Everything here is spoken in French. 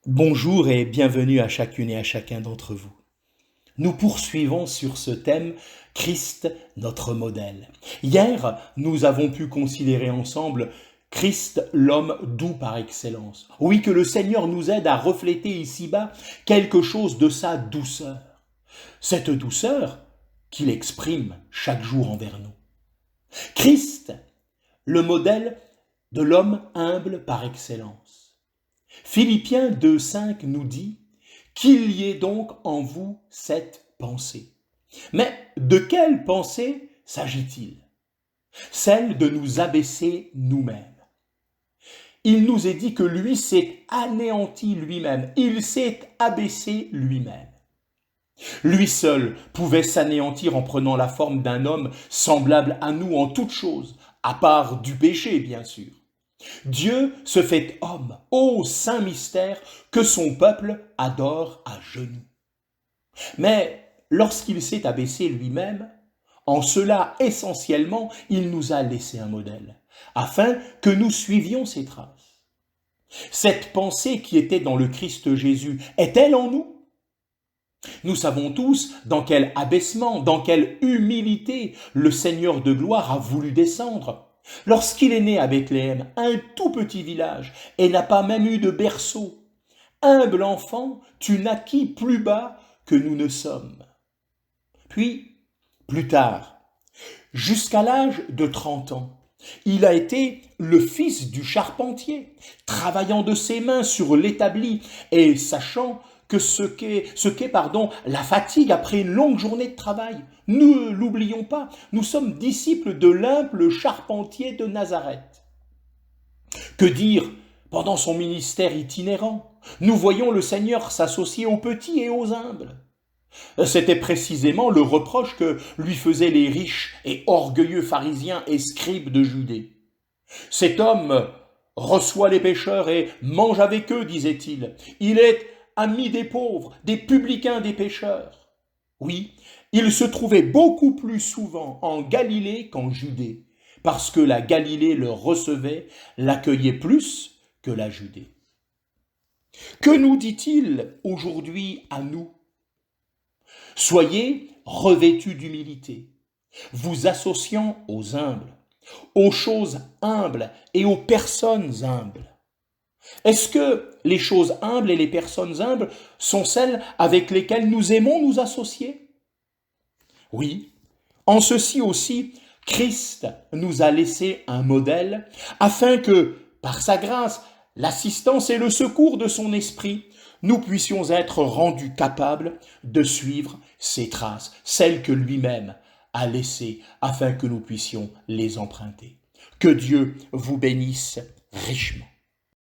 Bonjour et bienvenue à chacune et à chacun d'entre vous. Nous poursuivons sur ce thème Christ, notre modèle. Hier, nous avons pu considérer ensemble Christ, l'homme doux par excellence. Oui, que le Seigneur nous aide à refléter ici-bas quelque chose de sa douceur. Cette douceur qu'il exprime chaque jour envers nous. Christ, le modèle de l'homme humble par excellence. Philippiens 2,5 nous dit qu'il y ait donc en vous cette pensée. Mais de quelle pensée s'agit-il? Celle de nous abaisser nous-mêmes. Il nous est dit que lui s'est anéanti lui-même, il s'est abaissé lui-même. Lui seul pouvait s'anéantir en prenant la forme d'un homme semblable à nous en toutes choses, à part du péché bien sûr. Dieu se fait homme, ô saint mystère que son peuple adore à genoux. Mais lorsqu'il s'est abaissé lui-même, en cela essentiellement, il nous a laissé un modèle, afin que nous suivions ses traces. Cette pensée qui était dans le Christ Jésus, est-elle en nous? Nous savons tous dans quel abaissement, dans quelle humilité le Seigneur de gloire a voulu descendre. Lorsqu'il est né à Bethléem, un tout petit village, et n'a pas même eu de berceau. Humble enfant, tu naquis plus bas que nous ne sommes. Puis, plus tard, jusqu'à l'âge de 30 ans, il a été le fils du charpentier, travaillant de ses mains sur l'établi et sachant que la fatigue après une longue journée de travail. Ne l'oublions pas, nous sommes disciples de l'humble charpentier de Nazareth. Que dire pendant son ministère itinérant? Nous voyons le Seigneur s'associer aux petits et aux humbles. C'était précisément le reproche que lui faisaient les riches et orgueilleux pharisiens et scribes de Judée. Cet homme reçoit les pécheurs et mange avec eux, disait-il. Il est ami des pauvres, des publicains, des pécheurs. Oui, il se trouvait beaucoup plus souvent en Galilée qu'en Judée, parce que la Galilée le recevait, l'accueillait plus que la Judée. Que nous dit-il aujourd'hui à nous? Soyez revêtus d'humilité, vous associant aux humbles, aux choses humbles et aux personnes humbles. Est-ce que les choses humbles et les personnes humbles sont celles avec lesquelles nous aimons nous associer? Oui. En ceci aussi, Christ nous a laissé un modèle afin que, par sa grâce, l'assistance et le secours de son esprit, nous puissions être rendus capables de suivre ses traces, celles que lui-même a laissées afin que nous puissions les emprunter. Que Dieu vous bénisse richement.